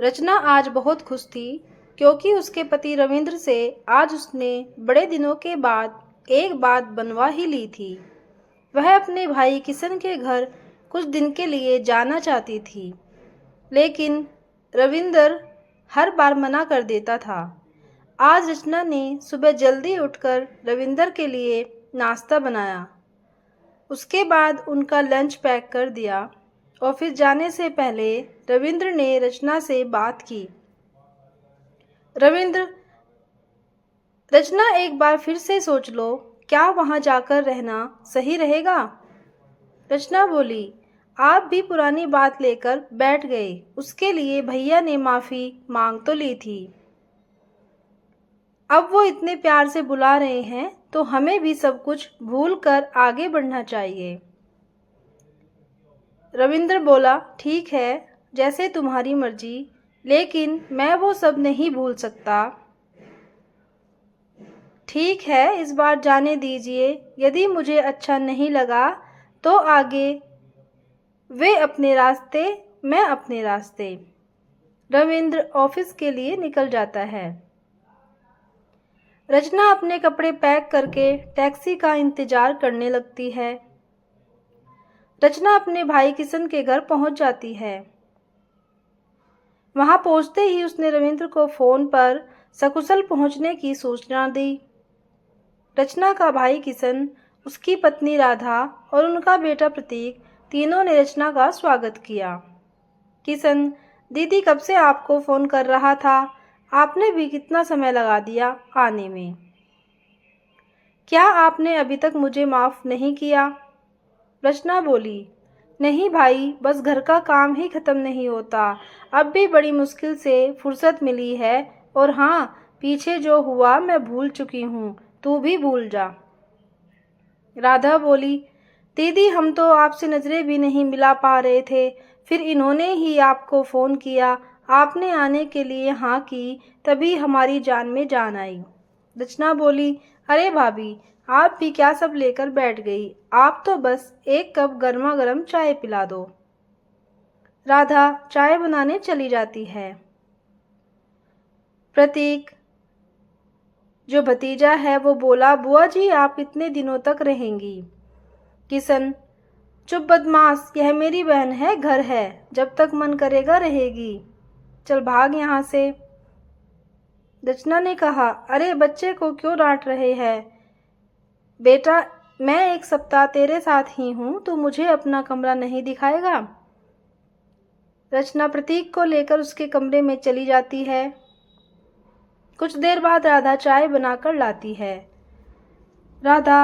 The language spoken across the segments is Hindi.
रचना आज बहुत खुश थी क्योंकि उसके पति रविंद्र से आज उसने बड़े दिनों के बाद एक बात बनवा ही ली थी। वह अपने भाई किशन के घर कुछ दिन के लिए जाना चाहती थी, लेकिन रविंद्र हर बार मना कर देता था। आज रचना ने सुबह जल्दी उठकर रविंद्र के लिए नाश्ता बनाया। उसके बाद उनका लंच पैक कर दिया। ऑफिस जाने से पहले रविंद्र ने रचना से बात की। रविंद्र, रचना एक बार फिर से सोच लो, क्या वहां जाकर रहना सही रहेगा? रचना बोली। आप भी पुरानी बात लेकर बैठ गए। उसके लिए भैया ने माफी मांग तो ली थी। अब वो इतने प्यार से बुला रहे हैं तो हमें भी सब कुछ भूल कर आगे बढ़ना चाहिए। रविंद्र बोला, ठीक है, जैसे तुम्हारी मर्जी, लेकिन मैं वो सब नहीं भूल सकता। ठीक है, इस बार जाने दीजिए। यदि मुझे अच्छा नहीं लगा तो आगे वे अपने रास्ते, मैं अपने रास्ते। रविंद्र ऑफिस के लिए निकल जाता है। रचना अपने कपड़े पैक करके टैक्सी का इंतजार करने लगती है। रचना अपने भाई किशन के घर पहुंच जाती है। वहां पहुंचते ही उसने रविंद्र को फोन पर सकुशल पहुंचने की सूचना दी। रचना का भाई किशन, उसकी पत्नी राधा और उनका बेटा प्रतीक तीनों ने रचना का स्वागत किया। किशन, दीदी कब से आपको फोन कर रहा था। आपने भी कितना समय लगा दिया आने में। क्या आपने अभी तक मुझे माफ नहीं किया? रचना बोली, नहीं भाई, बस घर का काम ही खत्म नहीं होता। अब भी बड़ी मुश्किल से फुर्सत मिली है, और हाँ, पीछे जो हुआ मैं भूल चुकी हूँ, तू भी भूल जा। राधा बोली, दीदी हम तो आपसे नजरें भी नहीं मिला पा रहे थे, फिर इन्होंने ही आपको फ़ोन किया, आपने आने के लिए हाँ की, तभी हमारी जान में जान आई। रचना बोली, अरे भाभी, आप भी क्या सब लेकर बैठ गई। आप तो बस एक कप गर्मा गर्म चाय पिला दो। राधा चाय बनाने चली जाती है। प्रतीक, जो भतीजा है, वो बोला, बुआ जी आप कितने दिनों तक रहेंगी? किशन, चुप बदमाश, यह मेरी बहन है, घर है, जब तक मन करेगा रहेगी। चल भाग यहाँ से। रचना ने कहा, अरे बच्चे को क्यों डांट रहे हैं? बेटा, मैं एक सप्ताह तेरे साथ ही हूँ, तू मुझे अपना कमरा नहीं दिखाएगा? रचना प्रतीक को लेकर उसके कमरे में चली जाती है। कुछ देर बाद राधा चाय बनाकर लाती है। राधा,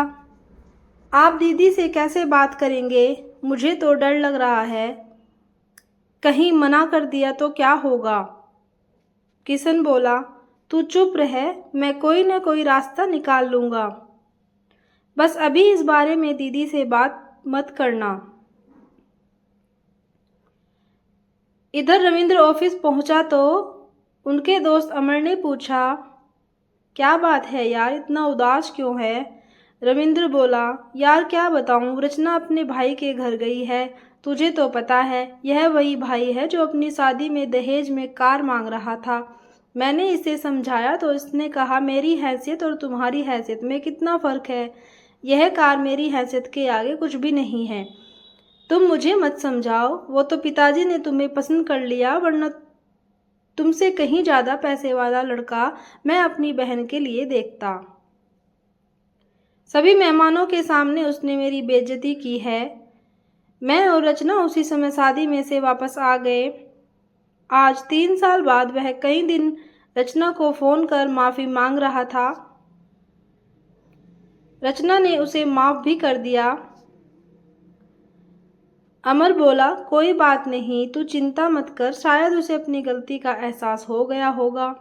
आप दीदी से कैसे बात करेंगे? मुझे तो डर लग रहा है, कहीं मना कर दिया तो क्या होगा? किशन बोला, तू चुप रह, मैं कोई न कोई रास्ता निकाल लूँगा। बस अभी इस बारे में दीदी से बात मत करना। इधर रविंद्र ऑफिस पहुंचा तो उनके दोस्त अमर ने पूछा, क्या बात है यार, इतना उदास क्यों है? रविंद्र बोला, यार क्या बताऊं, रचना अपने भाई के घर गई है। तुझे तो पता है, यह वही भाई है जो अपनी शादी में दहेज में कार मांग रहा था। मैंने इसे समझाया तो इसने कहा, मेरी हैसियत और तुम्हारी हैसियत में कितना फ़र्क है। यह कार मेरी हैसियत के आगे कुछ भी नहीं है। तुम मुझे मत समझाओ, वो तो पिताजी ने तुम्हें पसंद कर लिया, वरना तुमसे कहीं ज़्यादा पैसे वाला लड़का मैं अपनी बहन के लिए देखता। सभी मेहमानों के सामने उसने मेरी बेइज्जती की है। मैं और रचना उसी समय शादी में से वापस आ गए। आज 3 साल बाद वह कई दिन रचना को फ़ोन कर माफ़ी मांग रहा था। रचना ने उसे माफ़ भी कर दिया। अमर बोला, कोई बात नहीं, तू चिंता मत कर, शायद उसे अपनी गलती का एहसास हो गया होगा।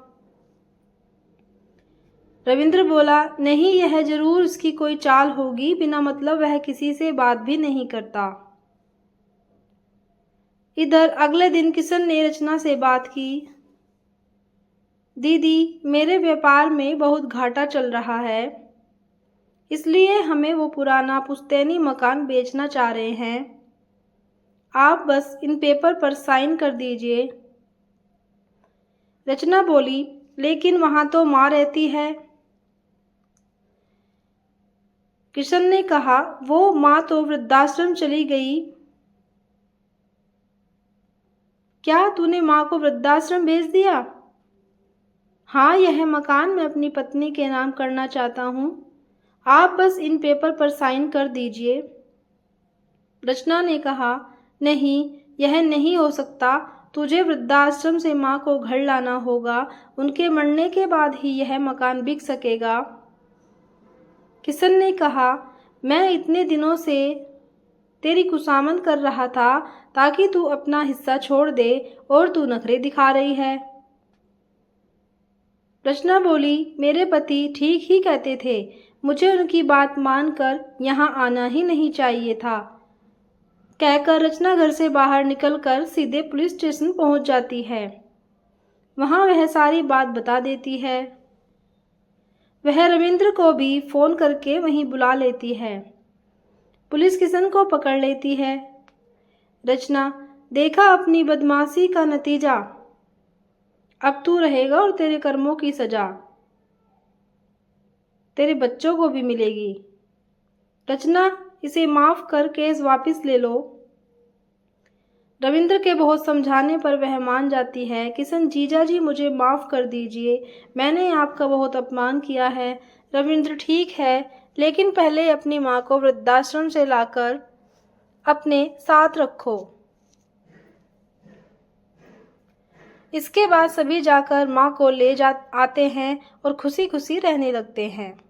रविंद्र बोला, नहीं, यह जरूर इसकी कोई चाल होगी, बिना मतलब वह किसी से बात भी नहीं करता। इधर अगले दिन किशन ने रचना से बात की। दीदी, मेरे व्यापार में बहुत घाटा चल रहा है, इसलिए हमें वो पुराना पुश्तैनी मकान बेचना चाह रहे हैं। आप बस इन पेपर पर साइन कर दीजिए। रचना बोली, लेकिन वहाँ तो माँ रहती है। किशन ने कहा, वो माँ तो वृद्धाश्रम चली गई। क्या तूने माँ को वृद्धाश्रम भेज दिया? हाँ, यह मकान मैं अपनी पत्नी के नाम करना चाहता हूँ। आप बस इन पेपर पर साइन कर दीजिए। रचना ने कहा, नहीं, यह नहीं हो सकता। तुझे वृद्धाश्रम से माँ को घर लाना होगा। उनके मरने के बाद ही यह मकान बिक सकेगा। किशन ने कहा, मैं इतने दिनों से तेरी खुशामद कर रहा था ताकि तू अपना हिस्सा छोड़ दे, और तू नखरे दिखा रही है। रचना बोली, मेरे पति ठीक ही कहते थे। मुझे उनकी बात मानकर यहाँ आना ही नहीं चाहिए था। कहकर रचना घर से बाहर निकलकर सीधे पुलिस स्टेशन पहुंच जाती है। वहां वह सारी बात बता देती है। वह रविंद्र को भी फोन करके वहीं बुला लेती है। पुलिस किशन को पकड़ लेती है। रचना, देखा अपनी बदमाशी का नतीजा। अब तू रहेगा और तेरे कर्मों की सजा तेरे बच्चों को भी मिलेगी। रचना, इसे माफ कर केस वापस ले लो। रविंद्र के बहुत समझाने पर वह मान जाती है। किशन, जीजा जी, मुझे माफ़ कर दीजिए, मैंने आपका बहुत अपमान किया है। रविंद्र, ठीक है, लेकिन पहले अपनी माँ को वृद्धाश्रम से लाकर अपने साथ रखो। इसके बाद सभी जाकर माँ को ले जा आते हैं और खुशी खुशी रहने लगते हैं।